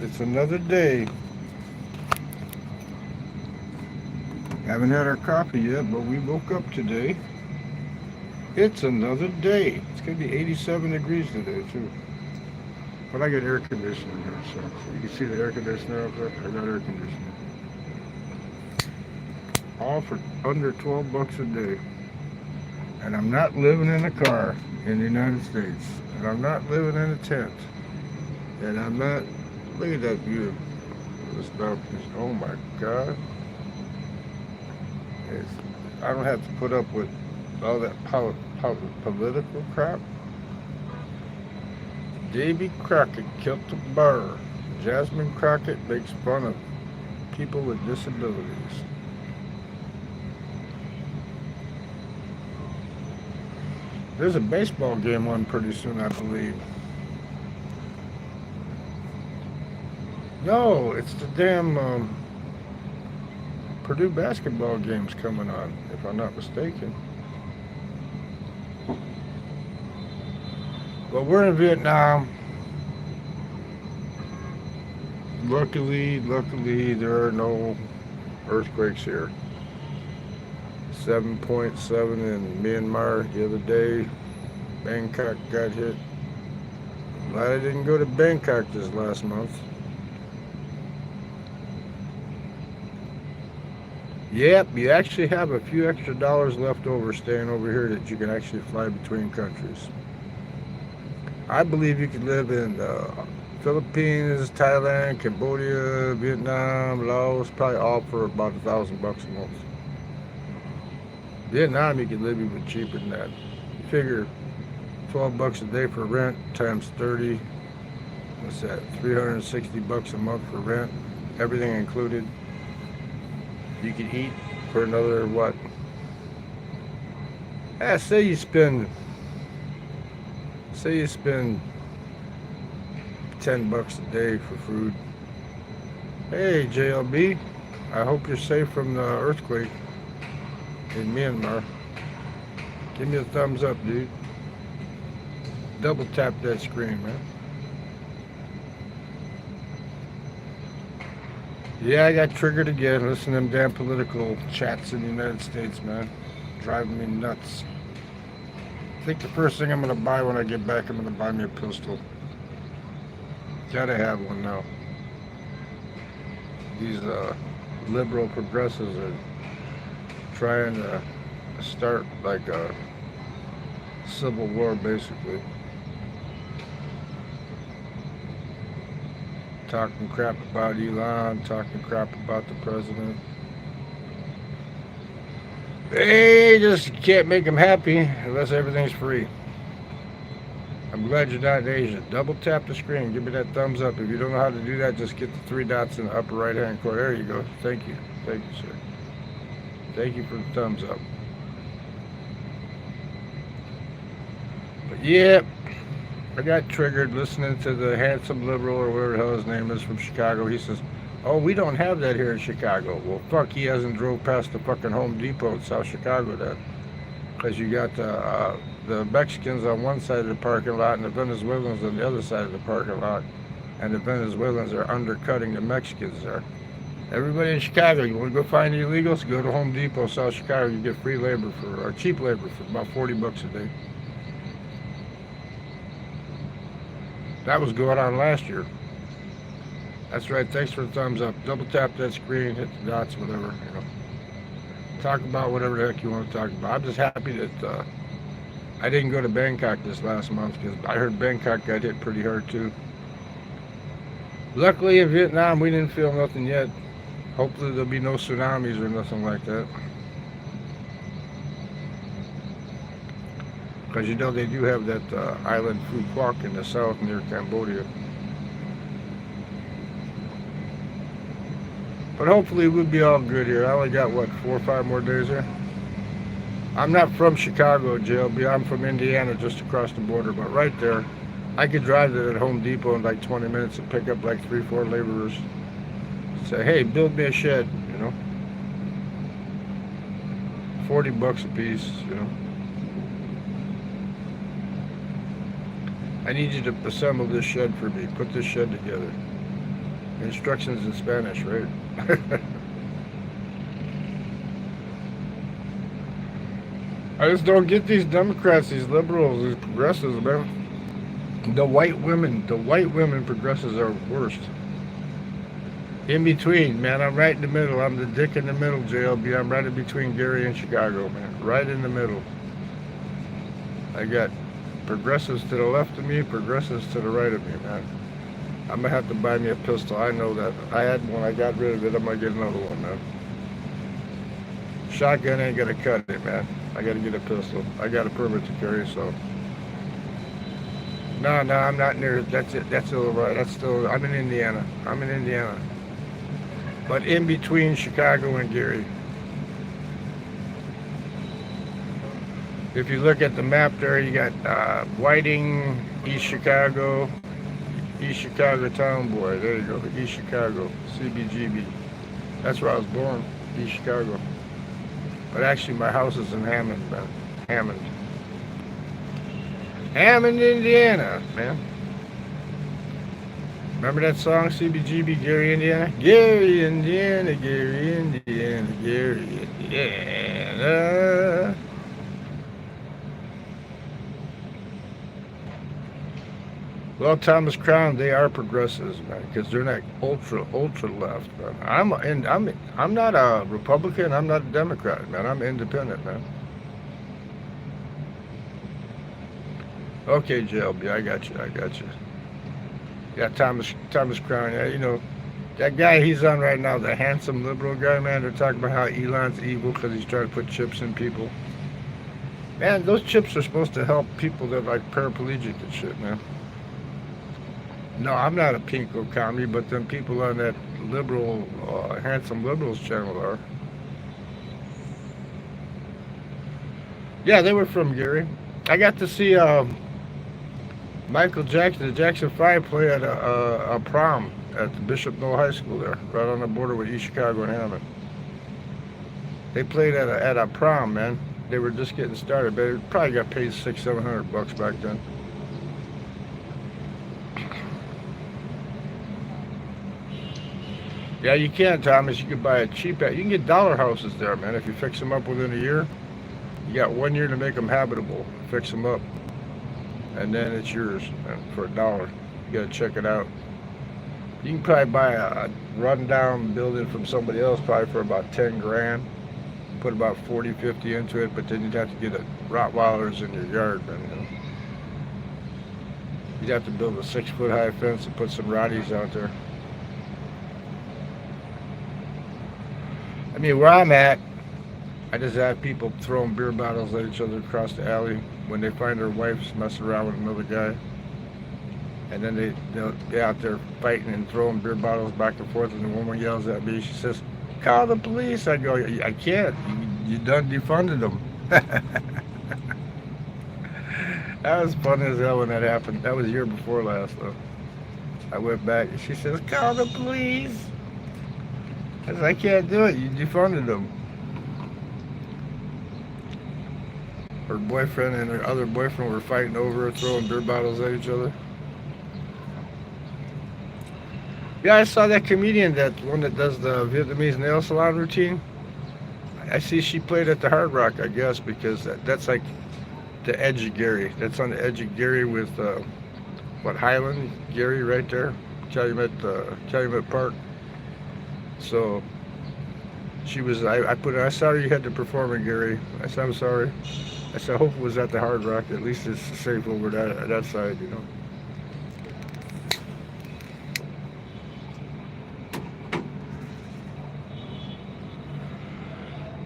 It's another day. Haven't had our coffee yet, but we woke up today. It's another day. It's going to be 87 degrees today, too. But I got air conditioning here, so you can see the air conditioner up there. I got air conditioning. All for under 12 bucks a day. And I'm not living in a car in the United States. And I'm not living in a tent. And I'm not... Look at that view. This stuff is... Oh, my God. It's, I don't have to put up with all that political crap. Davy Crockett killed the bar. Jasmine Crockett makes fun of people with disabilities. There's a baseball game on pretty soon, I believe. No, it's the damn Purdue basketball game's coming on, if I'm not mistaken. But we're in Vietnam. Luckily, there are no earthquakes here. 7.7 in Myanmar the other day. Bangkok got hit. Glad I didn't go to Bangkok this last month. Yep, you actually have a few extra dollars left over staying over here that you can actually fly between countries. I believe you could live in Philippines, Thailand, Cambodia, Vietnam, Laos, probably all for about $1,000 a month. Vietnam, you could live even cheaper than that. You figure 12 bucks a day for rent times 30. What's that? 360 bucks a month for rent, everything included. You could eat for another what? Say you spend 10 bucks a day for food. Hey JLB, I hope you're safe from the earthquake in Myanmar. Give me a thumbs up, dude. Double tap that screen, man. Yeah, I got triggered again. Listen to them damn political chats in the United States, man. Driving me nuts. I think the first thing I'm going to buy when I get back, I'm going to buy me a pistol. Gotta have one now. These liberal progressives are trying to start like a civil war, basically. Talking crap about Elon, talking crap about the president. They just can't make them happy unless everything's free. I'm glad you're not in Asia. Double tap the screen. Give me that thumbs up. If you don't know how to do that, just get the 3 dots in the upper right hand corner. There you go. Thank you. Thank you, sir. Thank you for the thumbs up. But yeah, I got triggered listening to the handsome liberal or whatever the hell his name is from Chicago. He says, oh, we don't have that here in Chicago. Well, fuck, he hasn't drove past the fucking Home Depot in South Chicago then. Because you got the Mexicans on one side of the parking lot and the Venezuelans on the other side of the parking lot. And the Venezuelans are undercutting the Mexicans there. Everybody in Chicago, you want to go find the illegals? Go to Home Depot, South Chicago. You get free labor or cheap labor for about 40 bucks a day. That was going on last year. That's right. Thanks for the thumbs up. Double tap that screen, hit the dots, whatever. Talk about whatever the heck you want to talk about. I'm just happy that I didn't go to Bangkok this last month because I heard Bangkok got hit pretty hard too. Luckily in Vietnam we didn't feel nothing yet. Hopefully there'll be no tsunamis or nothing like that. Because you know they do have that island Phu Quoc in the south near Cambodia. But hopefully we'll be all good here. I only got, what, 4 or 5 more days here? I'm not from Chicago, JLB. I'm from Indiana, just across the border. But right there, I could drive to that Home Depot in like 20 minutes and pick up like 3 or 4 laborers. Say, hey, build me a shed, 40 bucks a piece, I need you to assemble this shed for me. Put this shed together. Instructions in Spanish, right? I just don't get these Democrats, these liberals, these progressives, man. The white women progressives are worst. In between, man, I'm right in the middle. I'm the dick in the middle, JLB. I'm right in between Gary and Chicago, man. Right in the middle. I got progressives to the left of me, progressives to the right of me, man. I'm gonna have to buy me a pistol. I know that. I had one. I got rid of it. I'm gonna get another one, man. Shotgun ain't gonna cut it, man. I gotta get a pistol. I got a permit to carry, so. No, no, I'm not near. That's it. That's still right. That's still. I'm in Indiana. I'm in Indiana. But in between Chicago and Gary. If you look at the map there, you got Whiting, East Chicago Town Boy. There you go, East Chicago, CBGB. That's where I was born, East Chicago. But actually, my house is in Hammond, man. Hammond, Indiana, man. Remember that song, CBGB, Gary, Indiana? Gary, Indiana, Gary, Indiana, Gary, Indiana. Well, Thomas Crown, they are progressives, man, because they're not ultra left, man. I'm not a Republican. I'm not a Democrat, man. I'm independent, man. Okay, JLB, I got you. Yeah, Thomas Crown. Yeah, you know that guy he's on right now, the handsome liberal guy, man. They're talking about how Elon's evil because he's trying to put chips in people. Man, those chips are supposed to help people that are like paraplegic and shit, man. No, I'm not a pinko commie, but them people on that liberal, handsome liberals channel are. Yeah, they were from Gary. I got to see Michael Jackson, the Jackson 5 play at a prom at the Bishop Noel High School there, right on the border with East Chicago and Hammond. They played at a prom, man. They were just getting started, but they probably got paid $600-700 back then. Yeah, you can, Thomas. You can buy a cheap. You can get dollar houses there, man. If you fix them up within a year, you got 1 year to make them habitable. Fix them up, and then it's yours, man, for $1. You gotta check it out. You can probably buy a rundown building from somebody else, probably for about 10 grand. Put about 40-50 into it, but then you'd have to get a Rottweilers in your yard, man. You know? You'd have to build a 6-foot high fence and put some Rotties out there. I mean, where I'm at, I just have people throwing beer bottles at each other across the alley when they find their wives messing around with another guy. And then they'll be out there fighting and throwing beer bottles back and forth, and the woman yells at me. She says, "Call the police." I go, "I can't. You done defunded them." That was funny as hell when that happened. That was the year before last, though. I went back, and she says, "Call the police." I said, "I can't do it. You defunded them." Her boyfriend and her other boyfriend were fighting over her, throwing beer bottles at each other. Yeah, I saw that comedian, that one that does the Vietnamese nail salon routine. I see she played at the Hard Rock, I guess, because that's like the edge of Gary. That's on the edge of Gary with, Highland, Gary right there, Calumet Park. So she was, I saw you had to perform in Gary. I said, "I'm sorry." I said, "I hope it was at the Hard Rock. At least it's safe over that side, you know."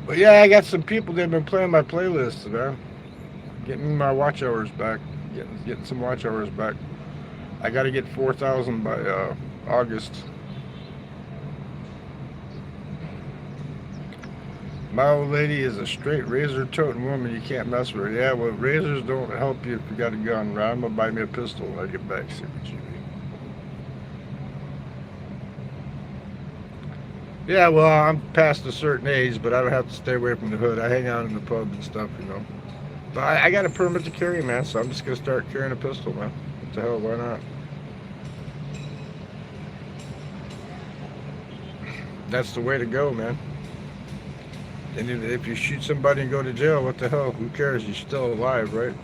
But yeah, I got some people that have been playing my playlists, man. Getting my watch hours back. Getting some watch hours back. I got to get 4,000 by August. My old lady is a straight razor-toting woman. You can't mess with her. Yeah, well, razors don't help you if you got a gun. Right? I'm going to buy me a pistol when I get back, CBGB. Yeah, well, I'm past a certain age, but I don't have to stay away from the hood. I hang out in the pub and stuff, you know. But I got a permit to carry, man, so I'm just going to start carrying a pistol, man. What the hell, why not? That's the way to go, man. And if you shoot somebody and go to jail, what the hell? Who cares? You're still alive, right?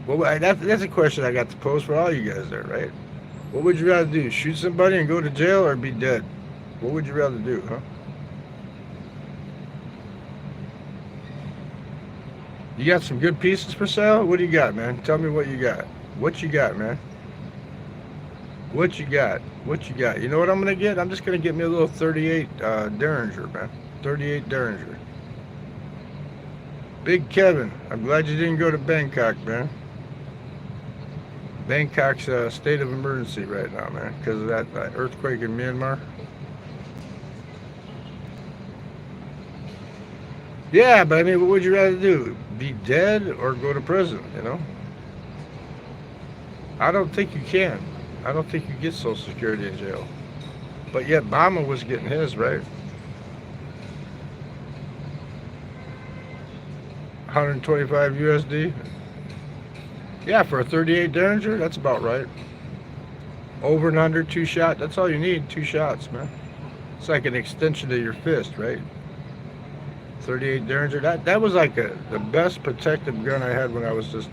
Well, that's a question I got to pose for all you guys there, right? What would you rather do? Shoot somebody and go to jail or be dead? What would you rather do, huh? You got some good pieces for sale? What do you got, man? Tell me what you got. What you got, man? What you got? What you got? You know what I'm going to get? I'm just going to get me a little 38 Derringer, man. 38 Derringer. Big Kevin, I'm glad you didn't go to Bangkok, man. Bangkok's a state of emergency right now, man, because of that earthquake in Myanmar. Yeah, but I mean, what would you rather do? Be dead or go to prison, you know? I don't think you can. I don't think you get Social Security in jail. But yet, Obama was getting his, right? 125 USD. Yeah, for a 38 Derringer, that's about right. Over and under, 2 shot. That's all you need, 2 shots, man. It's like an extension of your fist, right? 38 Derringer. That was like the best protective gun I had when I was just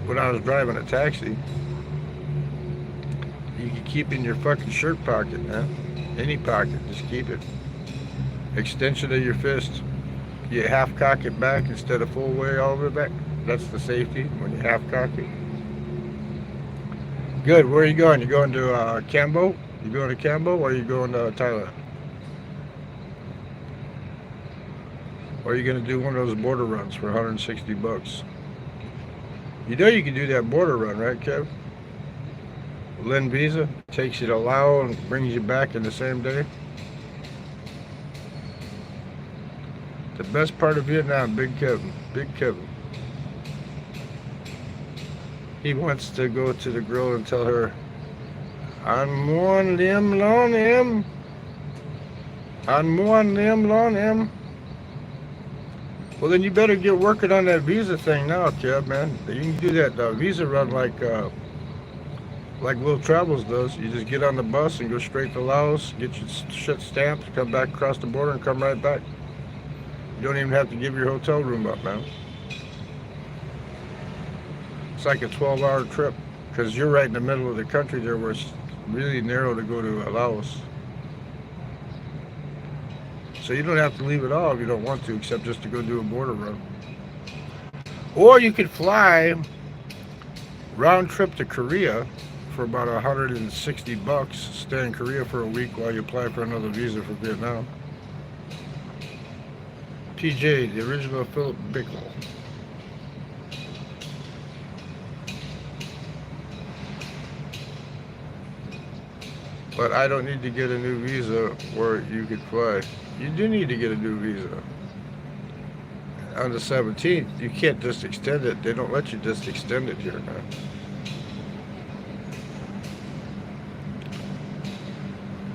when I was driving a taxi. You can keep in your fucking shirt pocket, man. Any pocket, just keep it. Extension of your fist. You half cock it back instead of full way all the way back. That's the safety when you half cock it. Good. Where are you going? You going to Cambo? You going to Cambo or are you going to Thailand? Or are you going to do one of those border runs for 160 bucks? You know you can do that border run, right, Kev? Lynn Visa takes you to Laos and brings you back in the same day. The best part of Vietnam, Big Kevin. Big Kevin. He wants to go to the girl and tell her, I'm one limb long him. I'm one limb long him. Well, then you better get working on that visa thing now, Kev, man. You can do that visa run like Will Travels does. You just get on the bus and go straight to Laos, get your shit stamped, come back across the border and come right back. You don't even have to give your hotel room up, man. It's like a 12-hour trip because you're right in the middle of the country there where it's really narrow to go to Laos. So you don't have to leave at all if you don't want to, except just to go do a border run. Or you could fly round trip to Korea for about 160 bucks, stay in Korea for a week while you apply for another visa for Vietnam. PJ, the original Philip Bickle. But I don't need to get a new visa where you could fly. You do need to get a new visa. On the 17th, you can't just extend it. They don't let you just extend it here now.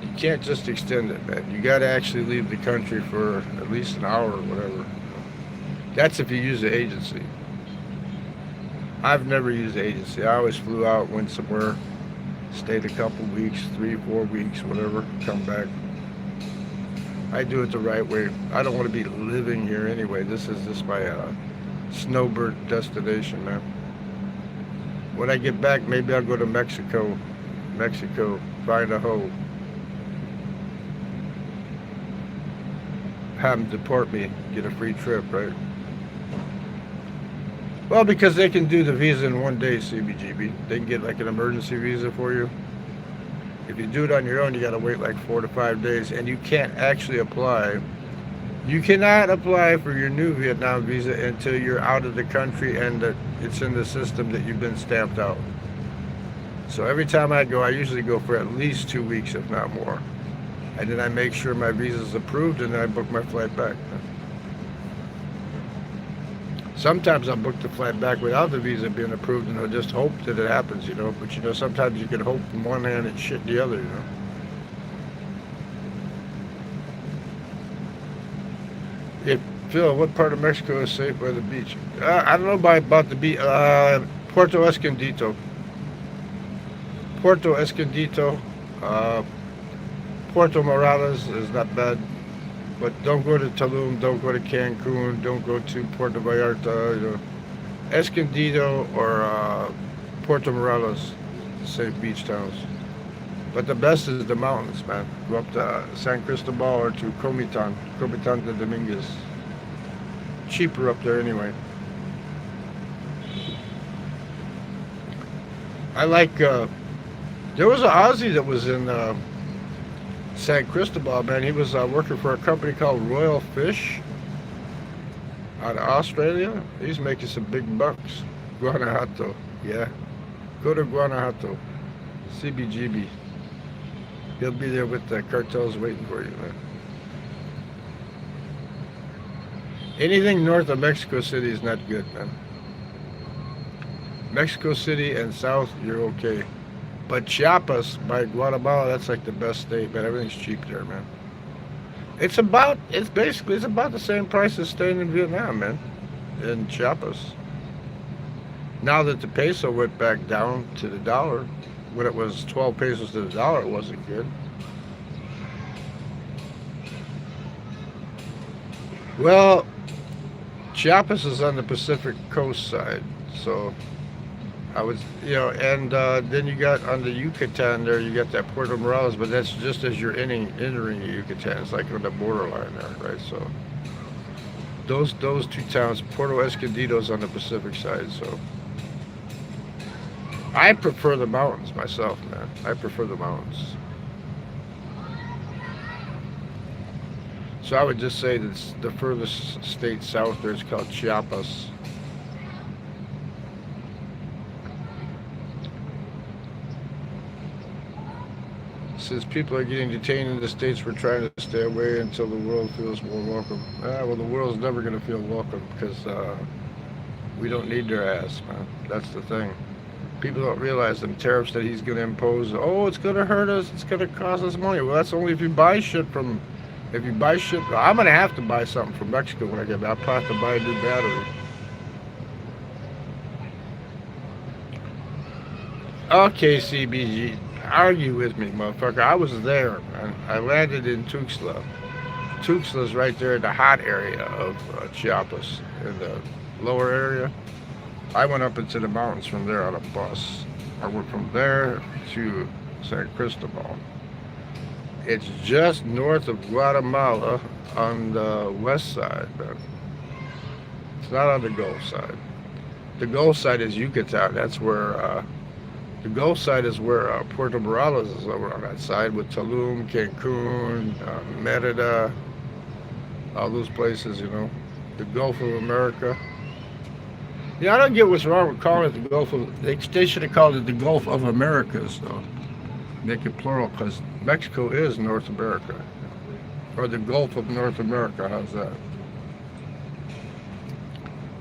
You can't just extend it, man. You got to actually leave the country for at least an hour or whatever. That's if you use the agency. I've never used the agency. I always flew out, went somewhere, stayed a couple weeks, 3-4 weeks, whatever, come back. I do it the right way. I don't want to be living here anyway. This is just my snowbird destination, man. When I get back, maybe I'll go to Mexico, find a hoe. Have them deport me, get a free trip, right? Well, because they can do the visa in 1 day, CBGB. They can get like an emergency visa for you. If you do it on your own, you got to wait like 4 to 5 days, and you can't actually apply. You cannot apply for your new Vietnam visa until you're out of the country and that it's in the system that you've been stamped out. So every time I go, I usually go for at least 2 weeks, if not more. And then I make sure my visa is approved, and then I book my flight back. Sometimes I'll book the flight back without the visa being approved, and I'll just hope that it happens, you know. But, you know, sometimes you can hope in one hand and shit in the other, you know. If, Phil, what part of Mexico is safe by the beach? I don't know about the beach. Puerto Escondido. Puerto Escondido, uh, Puerto Morales is not bad, but don't go to Tulum, don't go to Cancun, don't go to Puerto Vallarta. You know, Escondido or Puerto Morales, safe beach towns. But the best is the mountains, man. Go up to San Cristobal or to Comitan de Dominguez. Cheaper up there anyway. I like. There was an Aussie that was in San Cristobal, man. He was working for a company called Royal Fish out of Australia. He's making some big bucks. Guanajuato, yeah. Go to Guanajuato. CBGB. He'll be there with the cartels waiting for you, man. Anything north of Mexico City is not good, man. Mexico City and south, you're okay. But Chiapas by Guatemala, that's like the best state, man. Everything's cheap there, man. It's about the same price as staying in Vietnam, man. In Chiapas. Now that the peso went back down to the dollar, when it was 12 pesos to the dollar, it wasn't good. Well, Chiapas is on the Pacific coast side, so I was, and then you got on the Yucatan there, you got that Puerto Morales, but that's just as you're entering Yucatan. It's like on the borderline there, right? So those two towns, Puerto Escondido's on the Pacific side, so I prefer the mountains myself, man. I prefer the mountains. So I would just say that the furthest state south there is called Chiapas. Says people are getting detained in the states, we're trying to stay away until the world feels more welcome. Well, the world's never going to feel welcome because we don't need their ass, man. That's the thing. People don't realize them tariffs that he's going to impose. Oh, it's going to hurt us. It's going to cost us money. Well, that's only if you buy shit from. If you buy shit, I'm going to have to buy something from Mexico when I get back. I'll probably have to buy a new battery. Okay, CBG. Argue with me, motherfucker. I was there, man. I landed in Tuxtla. Tuxtla's right there in the hot area of Chiapas, in the lower area. I went up into the mountains from there on a bus. I went from there to San Cristobal. It's just north of Guatemala on the west side, man. It's not on the Gulf side. The Gulf side is Yucatan. That's where the Gulf side is where Puerto Morales is over on that side with Tulum, Cancun, Merida, all those places, the Gulf of America. Yeah, I don't get what's wrong with calling it the Gulf of. They should have called it the Gulf of Americas, though. Make it plural, because Mexico is North America, or the Gulf of North America. How's that?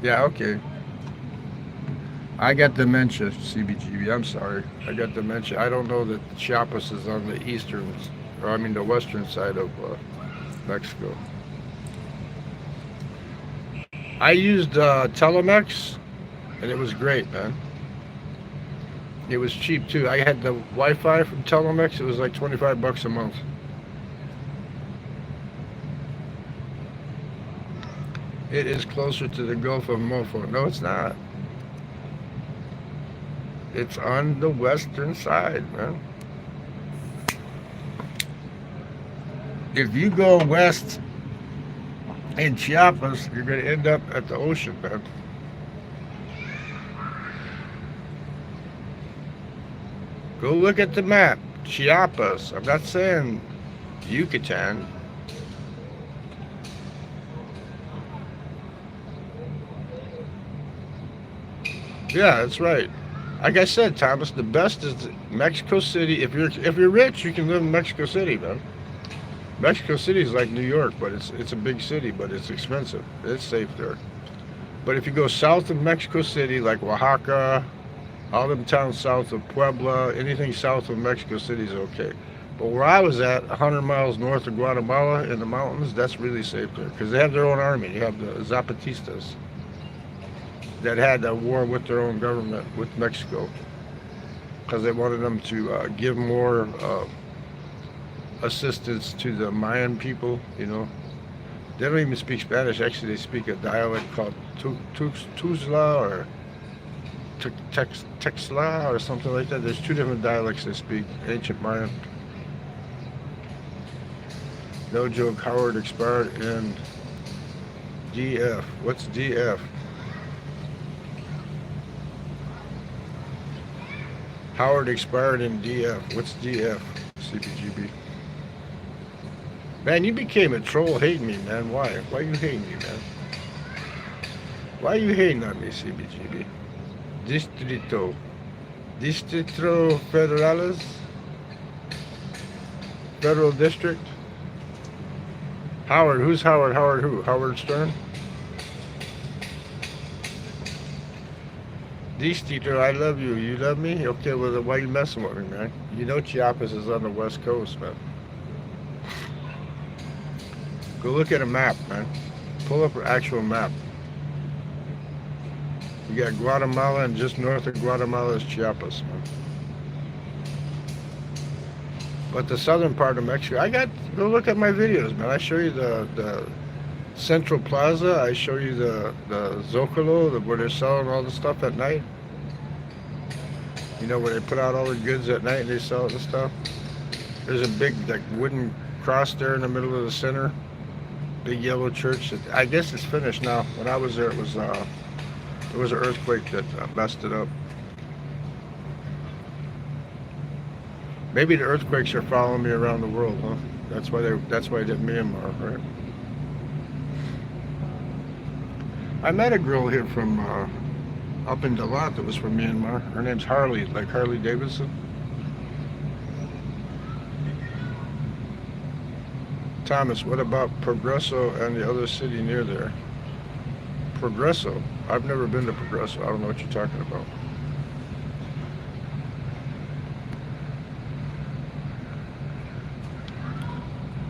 Yeah, okay. I got dementia, CBGB. I'm sorry. I got dementia. I don't know that Chiapas is on the the western side of Mexico. I used Telemex, and it was great, man. It was cheap too. I had the Wi-Fi from Telemex. It was like $25 a month. It is closer to the Gulf of Mofo. No, it's not. It's on the western side, man. If you go west in Chiapas, you're going to end up at the ocean, man. Go look at the map. Chiapas. I'm not saying Yucatan. Yeah, that's right. Like I said, Thomas, the best is Mexico City. If you're rich, you can live in Mexico City, man. Mexico City is like New York, but it's a big city, but it's expensive. It's safe there. But if you go south of Mexico City, like Oaxaca, all them towns south of Puebla, anything south of Mexico City is okay. But where I was at, 100 miles north of Guatemala in the mountains, that's really safe there because they have their own army. You have the Zapatistas that had a war with their own government with Mexico. because they wanted them to give more assistance to the Mayan people. They don't even speak Spanish. Actually, they speak a dialect called Tuzla or Texla or something like that. There's two different dialects they speak, ancient Mayan. No joke, Howard expired in DF. What's DF? Howard expired in DF. What's DF? CBGB. Man, you became a troll hating me, man. Why? Why you hating me, man? Why you hating on me, CBGB? Distrito Federales? Federal District? Howard, who's Howard? Howard who? Howard Stern? Distrito, I love you. You love me? Okay, well, then why you messing with me, man? You know Chiapas is on the west coast, man. Go look at a map, man. Pull up an actual map. You got Guatemala, and just north of Guatemala is Chiapas, man. But the southern part of Mexico, go look at my videos, man. I show you the Central Plaza. I show you the Zocalo, where they're selling all the stuff at night. Where they put out all the goods at night and they sell it and stuff. There's a big wooden cross there in the middle of the center. Big yellow church. I guess it's finished now. When I was there, there was an earthquake that messed it up. Maybe the earthquakes are following me around the world, huh? That's why I did Myanmar, right? I met a girl here from up in Dalat that was from Myanmar. Her name's Harley, like Harley Davidson. Thomas, what about Progreso and the other city near there? Progreso? I've never been to Progreso. I don't know what you're talking about.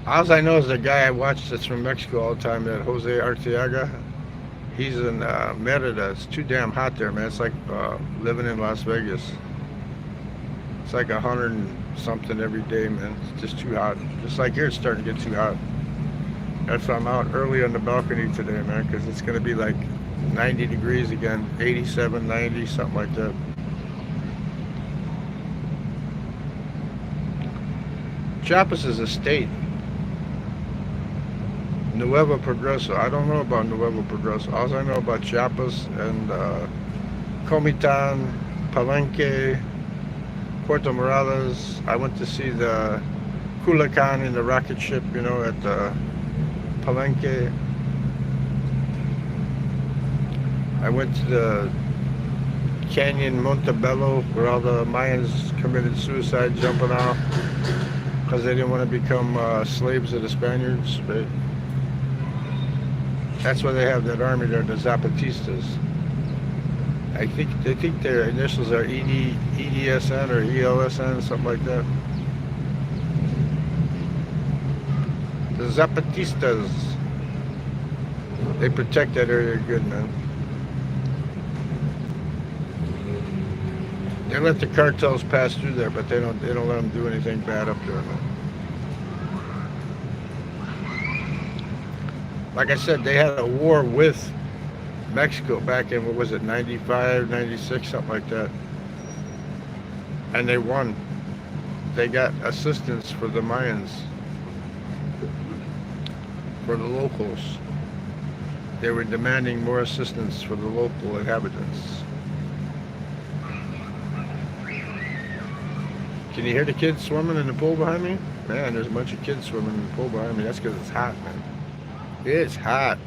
All I know is the guy I watch that's from Mexico all the time, that Jose Arteaga. He's in Merida. It's too damn hot there, man. It's like living in Las Vegas. It's like 100 and something every day, man. It's just too hot. Just like here, it's starting to get too hot. That's why I'm out early on the balcony today, man, because it's going to be like 90 degrees again. 87, 90, something like that. Chiapas is a state. Nuevo Progreso. I don't know about Nuevo Progreso. All I know about Chiapas and Comitan, Palenque, Puerto Morales. I went to see the Culiacan in the rocket ship, at the Palenque. I went to the Canyon Montebello, where all the Mayans committed suicide jumping off because they didn't want to become slaves of the Spaniards, right? That's why they have that army there, the Zapatistas. They think their initials are EDSN or ELSN, something like that. The Zapatistas. They protect that area good, man. They let the cartels pass through there, but they don't let them do anything bad up there, man. Like I said, they had a war with Mexico back in, what was it, 95, 96, something like that. And they won. They got assistance for the Mayans, for the locals. They were demanding more assistance for the local inhabitants. Can you hear the kids swimming in the pool behind me? Man, there's a bunch of kids swimming in the pool behind me. That's because it's hot, man. It's hot.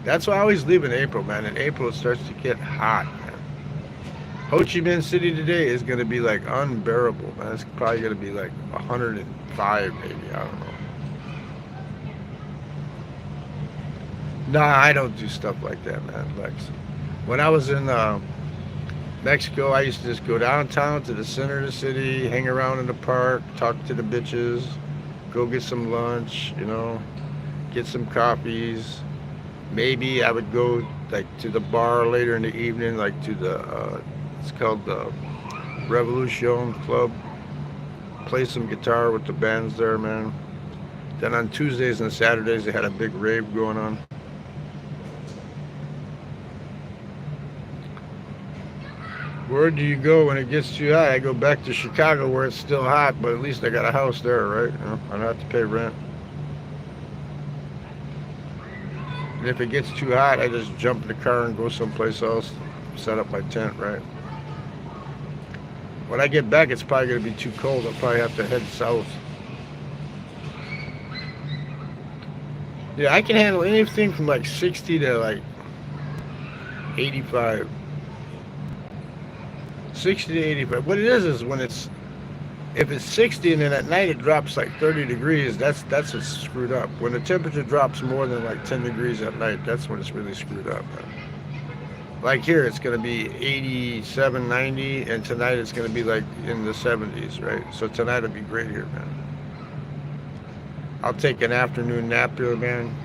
That's why I always leave in April, man. In April, it starts to get hot, man. Ho Chi Minh City today is going to be like unbearable, man. It's probably going to be like 105, maybe. I don't know. Nah, I don't do stuff like that, man, Lex. When I was in Mexico, I used to just go downtown to the center of the city, hang around in the park, talk to the bitches, go get some lunch, get some coffees. Maybe I would go like to the bar later in the evening, like to the it's called the Revolution Club. Play some guitar with the bands there, man. Then on Tuesdays and Saturdays, they had a big rave going on. Where do you go when it gets too hot? I go back to Chicago where it's still hot, but at least I got a house there, right? You know, I don't have to pay rent. And if it gets too hot, I just jump in the car and go someplace else, set up my tent, right? When I get back, it's probably going to be too cold. I'll probably have to head south. Yeah, I can handle anything from like 60 to like 85. 60 to 85. What it is when it's, if it's 60 and then at night it drops like 30 degrees, that's what's screwed up. When the temperature drops more than like 10 degrees at night, that's when it's really screwed up, man. Like here, it's going to be 87, 90, and tonight it's going to be like in the 70s, right? So tonight will be great here, man. I'll take an afternoon nap here, man.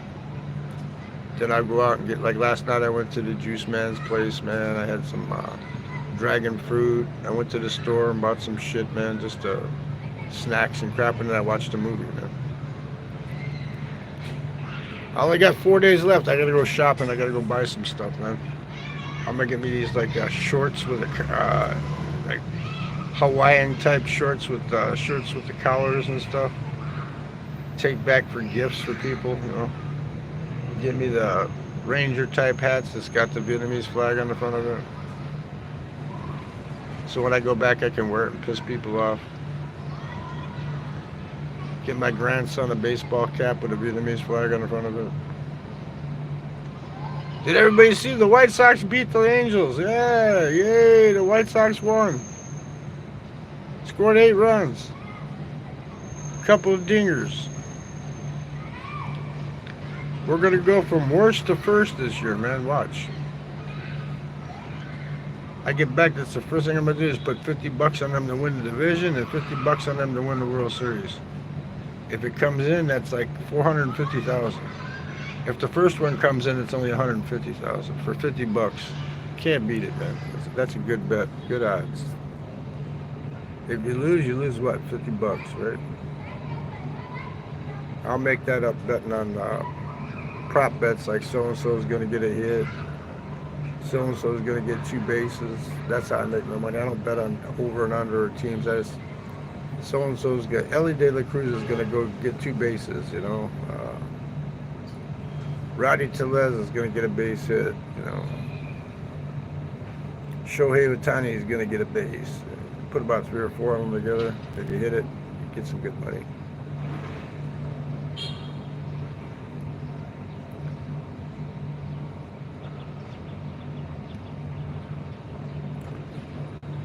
Then I'll go out and get, like last night I went to the juice man's place, man. I had some dragon fruit. I went to the store and bought some shit, man, just snacks and crap, and then I watched a movie, man. I only got 4 days left. I gotta go shopping. I gotta go buy some stuff, man. I'm gonna get me these like shorts with like Hawaiian type shorts with shirts with the collars and stuff. Take back for gifts for people, you know. Get me the Ranger type hats that's got the Vietnamese flag on the front of it. So when I go back, I can wear it and piss people off. Get my grandson a baseball cap with a Vietnamese flag on the front of it. Did everybody see the White Sox beat the Angels? Yeah, yay, the White Sox won. Scored 8 runs. Couple of dingers. We're going to go from worst to first this year, man. Watch. I get back, that's the first thing I'm going to do is put $50 on them to win the division and $50 on them to win the World Series. If it comes in, that's like $450,000. If the first one comes in, it's only $150,000 for $50. Can't beat it, man. That's a good bet. Good odds. If you lose what? $50, right? I'll make that up betting on prop bets like so-and-so is going to get a hit. So-and-so is going to get 2 bases. That's how I make my money. I don't bet on over and under teams. I just, so-and-so's got, Ellie De La Cruz is going to go get 2 bases, you know. Rowdy Tellez is going to get a base hit, you know. Shohei Ohtani is going to get a base. Put about 3 or 4 of them together. If you hit it, you get some good money.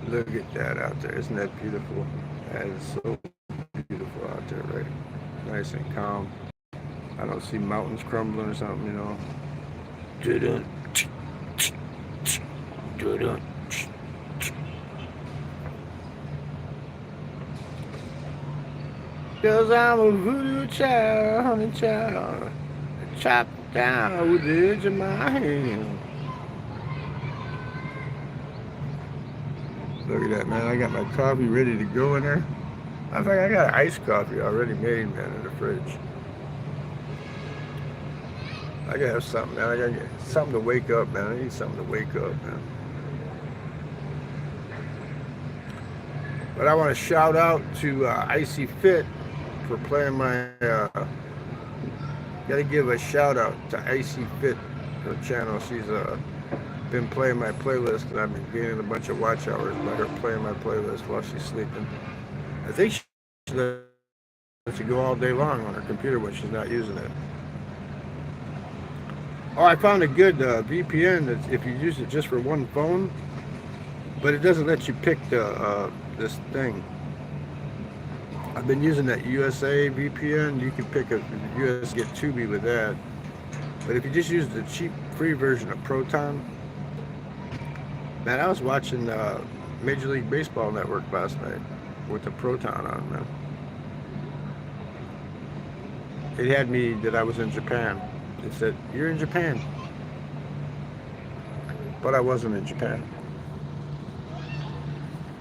Look at that out there. Isn't that beautiful? That is so beautiful out there, right? Nice and calm. I don't see mountains crumbling or something, you know. Do-dun, do-dun. Cause I'm a voodoo child, honey child, chopped down with the edge of my hand. Look at that, man. I got my coffee ready to go in there. I think I got iced coffee already made, man, in the fridge. I gotta have something, man. I gotta get something to wake up, man. I need something to wake up, man. But I want to shout out to Icy Fit for playing my. Gotta give a shout out to Icy Fit, her channel. She's been playing my playlist, and I've been gaining a bunch of watch hours by her playing my playlist while she's sleeping. I think she lets you go all day long on her computer when she's not using it. Oh, I found a good VPN that if you use it just for one phone, but it doesn't let you pick the this thing. I've been using that USA VPN. You can pick a US, get Tubi with that. But if you just use the cheap free version of Proton, man, I was watching Major League Baseball Network last night with the Proton on, man. It had me that I was in Japan. It said, "You're in Japan." But I wasn't in Japan.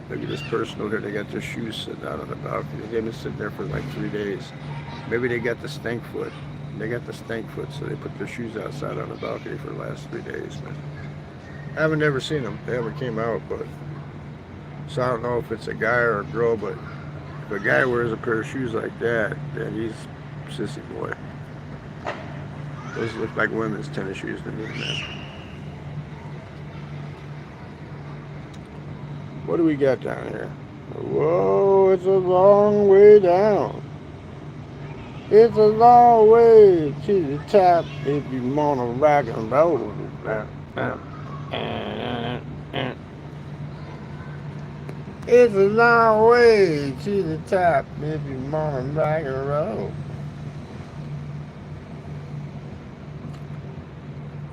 Look at this person over here. They got their shoes sitting out on the balcony. They've been sitting there for like 3 days. Maybe they got the stink foot. They got the stink foot, so they put their shoes outside on the balcony for the last 3 days, man. I haven't ever seen them. They haven't came out, but so I don't know if it's a guy or a girl, but if a guy wears a pair of shoes like that, then he's sissy boy. Those look like women's tennis shoes to me, man. What do we got down here? Whoa, it's a long way down. It's a long way to the top if you wanna rock and roll. It's a long way to the top if you wanna rock and roll.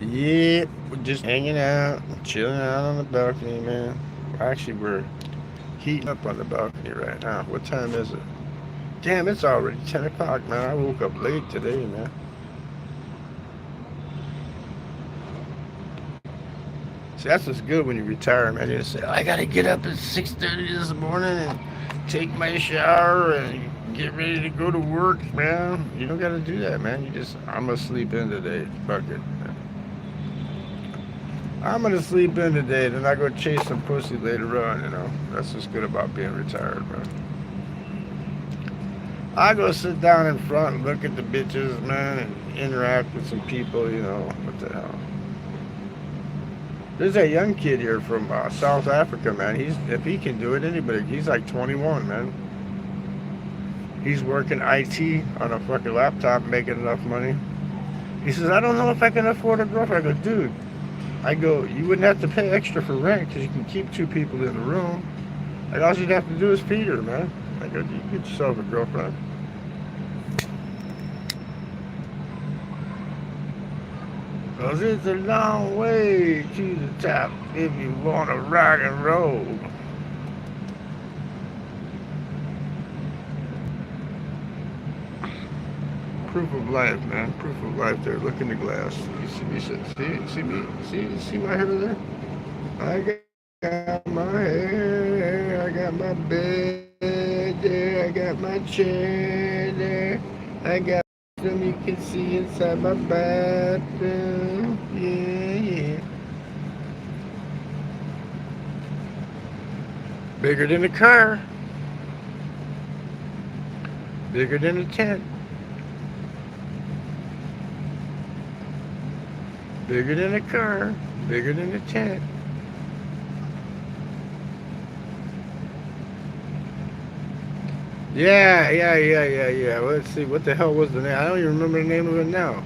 Yeah, we're just hanging out, chilling out on the balcony, man. Actually, we're heating up on the balcony right now. What time is it? Damn, it's already 10 o'clock, man. I woke up late today, man. See, that's what's good when you retire, man. You just say, I gotta get up at 6:30 this morning and take my shower and get ready to go to work, man. You don't gotta do that, man. You just, I'm gonna sleep in today. Fuck it. I'm gonna sleep in today, then I go chase some pussy later on, you know. That's what's good about being retired, man. I go sit down in front and look at the bitches, man, and interact with some people, you know. What the hell? There's a young kid here from South Africa, man. If he can do it, anybody. He's like 21, man. He's working IT on a fucking laptop, making enough money. He says, I don't know if I can afford a girlfriend. I go, dude. You wouldn't have to pay extra for rent because you can keep 2 people in the room. Like, all you'd have to do is feed her, man. I go, you get yourself a girlfriend. Because it's a long way to the top if you want to rock and roll. Proof of life, man. Proof of life there. Look in the glass. You see me? See me? See my hair there? I got my hair. I got my bed there. I got my chair there. I got them you can see inside my bathroom. Yeah. Bigger than a car. Bigger than a tent. Bigger than a car, bigger than a tent. Yeah. Well, let's see, what the hell was the name? I don't even remember the name of it now.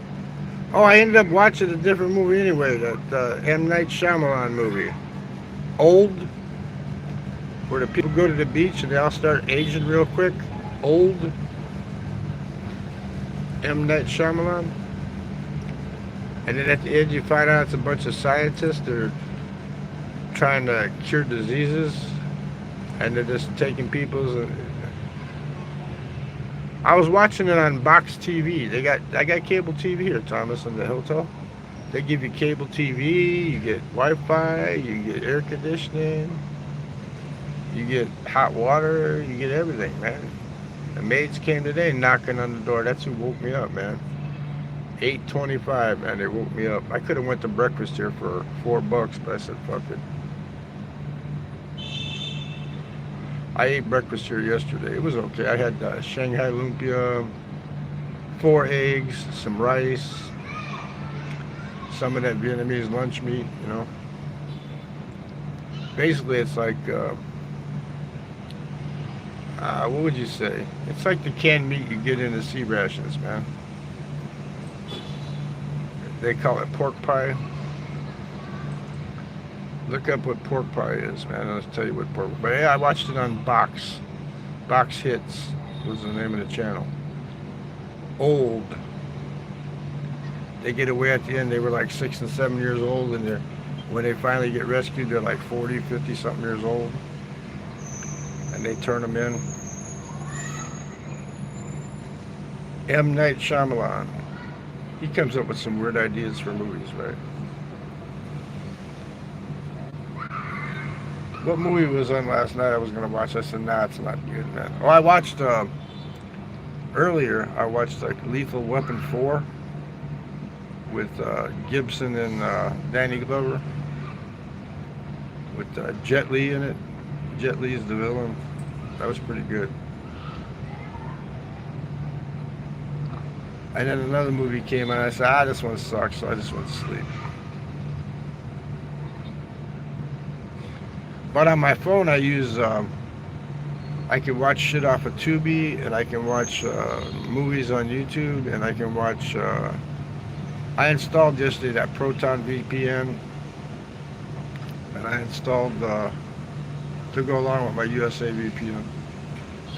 Oh, I ended up watching a different movie anyway, that M. Night Shyamalan movie. Old, where the people go to the beach and they all start aging real quick. Old. M. Night Shyamalan. And then at the end you find out it's a bunch of scientists that are trying to cure diseases, and they're just taking people's. I was watching it on Box TV. I got cable TV here, Thomas, in the hotel. They give you cable TV, you get Wi-Fi, you get air conditioning, you get hot water, you get everything, man. The maids came today knocking on the door. That's who woke me up, man. 8:25, man, they woke me up. I could have went to breakfast here for $4, but I said, fuck it. I ate breakfast here yesterday. It was okay. I had Shanghai lumpia, 4 eggs, some rice, some of that Vietnamese lunch meat, you know. Basically, it's like, what would you say? It's like the canned meat you get in the sea rations, man. They call it pork pie. Look up what pork pie is, man. I'll tell you what pork pie. But yeah, I watched it on Box. Box Hits was the name of the channel. Old. They get away at the end. They were like 6 and 7 years old, and when they finally get rescued, they're like 40, 50 something years old, and they turn them in. M. Night Shyamalan. He comes up with some weird ideas for movies, right? What movie was on last night I was going to watch? I said, nah, it's not good, man. Oh, I watched, earlier, I watched like Lethal Weapon 4 with Gibson and Danny Glover with Jet Li in it. Jet Li is the villain. That was pretty good. And then another movie came and I said, this one sucks, so I just went to sleep. But on my phone, I use, I can watch shit off of Tubi, and I can watch movies on YouTube, and I can watch, I installed yesterday that Proton VPN, and I installed, to go along with my USA VPN,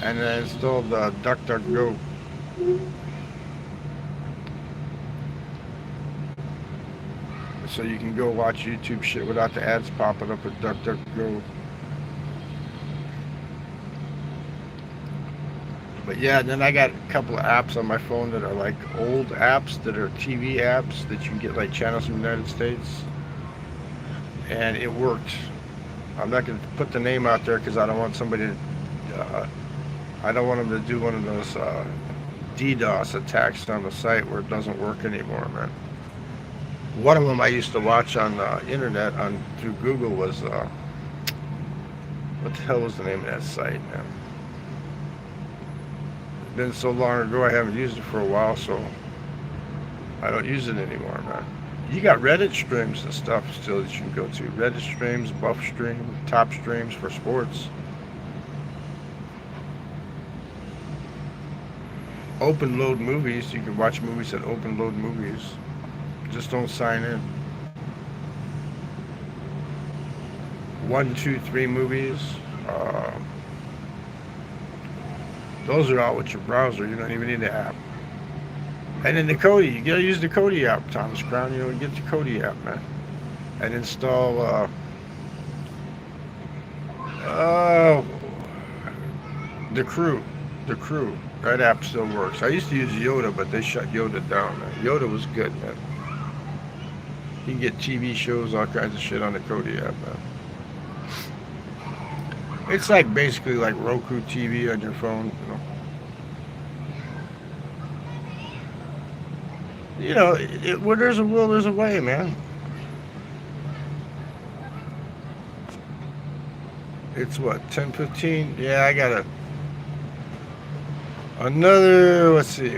and I installed DuckDuckGo. So you can go watch YouTube shit without the ads popping up with DuckDuckGo. But yeah, then I got a couple of apps on my phone that are like old apps that are TV apps that you can get like channels from the United States. And it worked. I'm not going to put the name out there because I don't want somebody to, I don't want them to do one of those DDoS attacks on the site where it doesn't work anymore, man. One of them I used to watch on the internet through Google was, what the hell was the name of that site, man? It's been so long ago I haven't used it for a while, so I don't use it anymore, man. You got Reddit streams and stuff still that you can go to. Reddit streams, Buff Stream, Top Streams for sports. Open load movies, you can watch movies at open load movies. Just don't sign in. 123 movies. Those are all with your browser. You don't even need the app. And then the Kodi, you gotta use the Kodi app, Thomas Crown. You know, get the Kodi app, man, and install. The Crew. That app still works. I used to use Yoda, but they shut Yoda down, man. Yoda was good, man. You can get TV shows, all kinds of shit on the Kodi app, man. It's like basically like Roku TV on your phone, you know. You know, where there's a will, there's a way, man. It's what, 10:15? Yeah, I got another, let's see,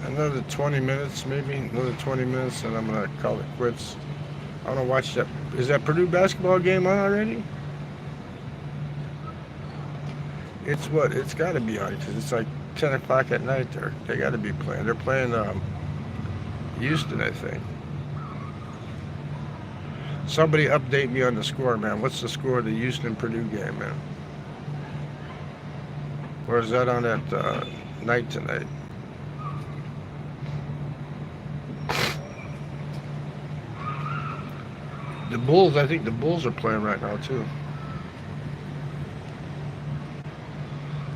another 20 minutes, maybe, another 20 minutes, and I'm going to call it quits. I want to watch that. Is that Purdue basketball game on already? It's what? It's got to be on, because it's like 10 o'clock at night there. They got to be playing. They're playing Houston, I think. Somebody update me on the score, man. What's the score of the Houston-Purdue game, man? Or is that on that night tonight? The Bulls, I think the Bulls are playing right now, too.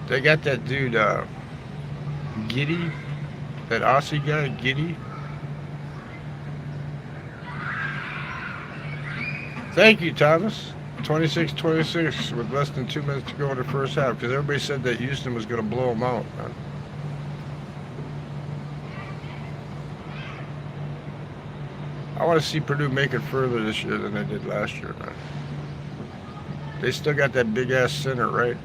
They got that dude, Giddy, that Aussie guy, Giddy. Thank you, Thomas. 26-26 with less than 2 minutes to go in the first half, because everybody said that Houston was going to blow them out, man. I want to see Purdue make it further this year than they did last year, man. They still got that big-ass center, right?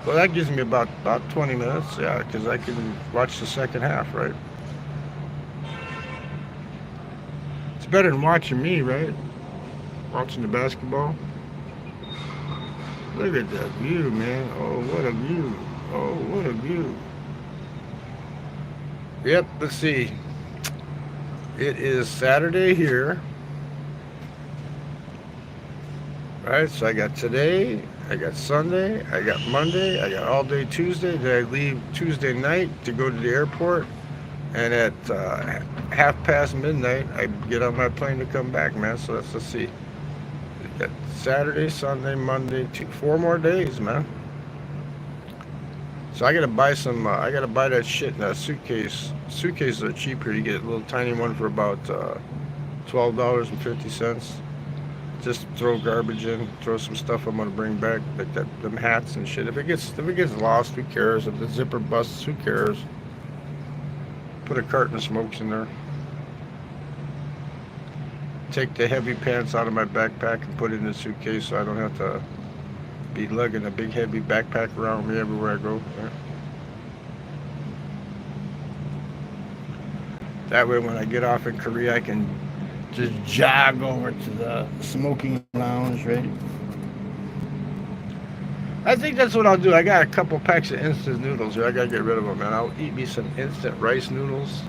Well, that gives me about 20 minutes, yeah, because I can watch the second half, right? It's better than watching me, right? Watching the basketball. Look at that view, man. Oh, what a view. Oh, what a view. Yep, let's see. It is Saturday here. Right, so I got today, I got Sunday, I got Monday, I got all day Tuesday. Then I leave Tuesday night to go to the airport. And at midnight, I get on my plane to come back, man. So let's see. We got Saturday, Sunday, Monday, 4 more days, man. So I gotta buy some. I gotta buy that shit in a suitcase. Suitcases are cheaper. You get a little tiny one for about $12.50. Just throw garbage in, throw some stuff I'm gonna bring back, like them hats and shit. If it gets lost, who cares? If the zipper busts, who cares? Put a carton of smokes in there. Take the heavy pants out of my backpack and put it in the suitcase so I don't have to be lugging a big heavy backpack around with me everywhere I go. Right? That way, when I get off in Korea, I can just jog over to the smoking lounge, right? I think that's what I'll do. I got a couple packs of instant noodles here. I gotta get rid of them, man. I'll eat me some instant rice noodles,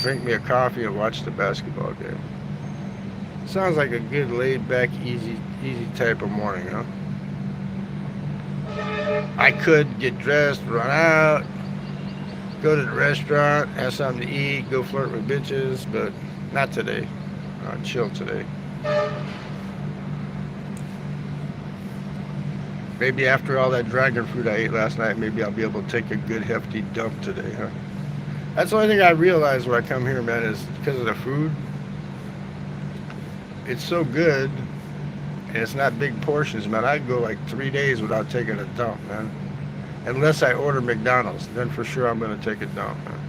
drink me a coffee, and watch the basketball game. Sounds like a good, laid-back, easy type of morning, huh? I could get dressed, run out, go to the restaurant, have something to eat, go flirt with bitches, but not today. I'll chill today. Maybe after all that dragon fruit I ate last night, maybe I'll be able to take a good hefty dump today, huh? That's the only thing I realize when I come here, man, is because of the food. It's so good, and it's not big portions, man. I go like 3 days without taking a dump, man. Unless I order McDonald's, then for sure I'm going to take a dump, man.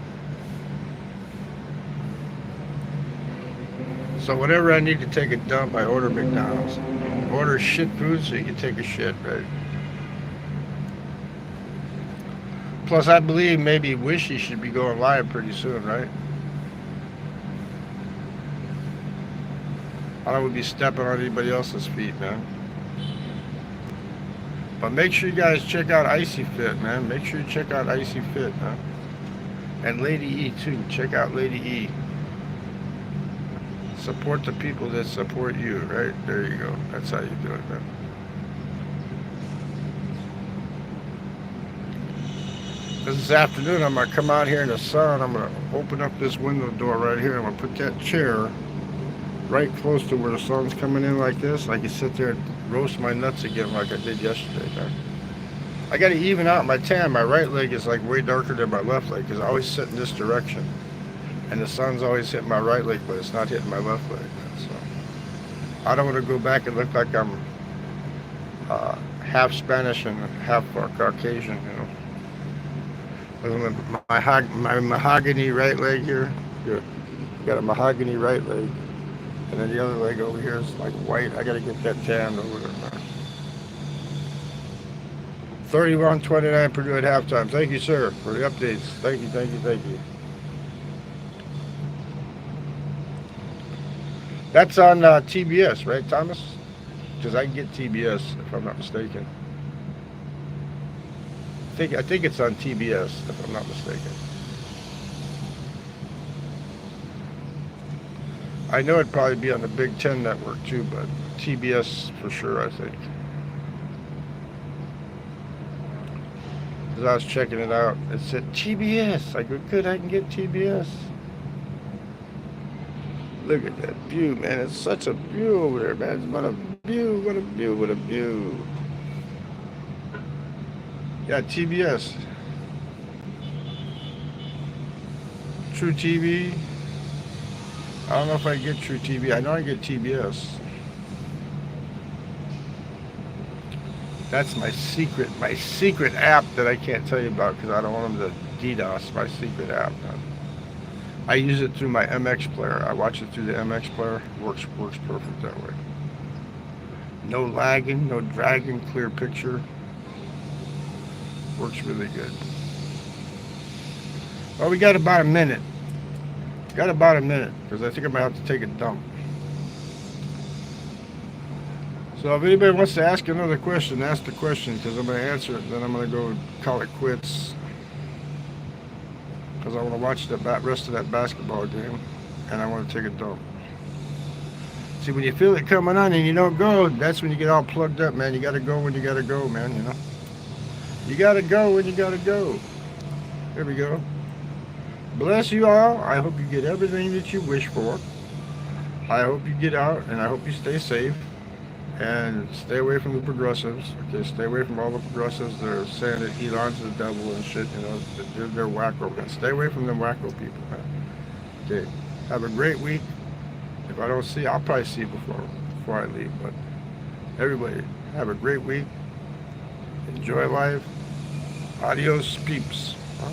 So whenever I need to take a dump, I order McDonald's. Order shit food so you can take a shit, right? Plus, I believe maybe Wishy should be going live pretty soon, right? I don't want to be stepping on anybody else's feet, man. But make sure you guys check out Icy Fit, man. Make sure you check out Icy Fit, man. And Lady E, too. Check out Lady E. Support the people that support you, right? There you go. That's how you do it, man. This afternoon, I'm going to come out here in the sun. I'm going to open up this window door right here. I'm going to put that chair right close to where the sun's coming in like this. I can sit there and roast my nuts again like I did yesterday, man. I got to even out my tan. My right leg is like way darker than my left leg because I always sit in this direction. And the sun's always hitting my right leg, but it's not hitting my left leg, man. So I don't want to go back and look like I'm half Spanish and half Caucasian, you know. My mahogany right leg here. Got a mahogany right leg. And then the other leg over here is like white. I got to get that tan over there. 31-29 Purdue at halftime. Thank you, sir, for the updates. Thank you. That's on TBS, right, Thomas? Because I can get TBS if I'm not mistaken. I think it's on TBS if I'm not mistaken. I know it'd probably be on the Big Ten network too, but TBS for sure, I think. As I was checking it out, it said TBS. I go, good, I can get TBS. Look at that view, man. It's such a view over there, man. It's what a view, what a view, what a view. Yeah, TBS. True TV. I don't know if I get True TV. I know I get TBS. That's my secret app that I can't tell you about because I don't want them to DDoS my secret app. I use it through my MX player. I watch it through the MX player. Works perfect that way. No lagging, no dragging, clear picture. Works really good. Well, we got about a minute. Because I think I'm going to have to take a dump. So if anybody wants to ask another question, ask the question because I'm going to answer it. Then I'm going to go call it quits. Because I want to watch the rest of that basketball game. And I want to take a dump. See, when you feel it coming on and you don't go, that's when you get all plugged up, man. You got to go when you got to go, man, you know. You got to go when you got to go. There we go. Bless you all. I hope you get everything that you wish for. I hope you get out and I hope you stay safe. And stay away from the progressives. Okay, stay away from all the progressives that are saying that Elon's the devil and shit. You know, they're wacko. Man. Stay away from them wacko people, man. Okay, have a great week. If I don't see you, I'll probably see you before I leave. But everybody, have a great week. Enjoy life. Adios, peeps. Huh?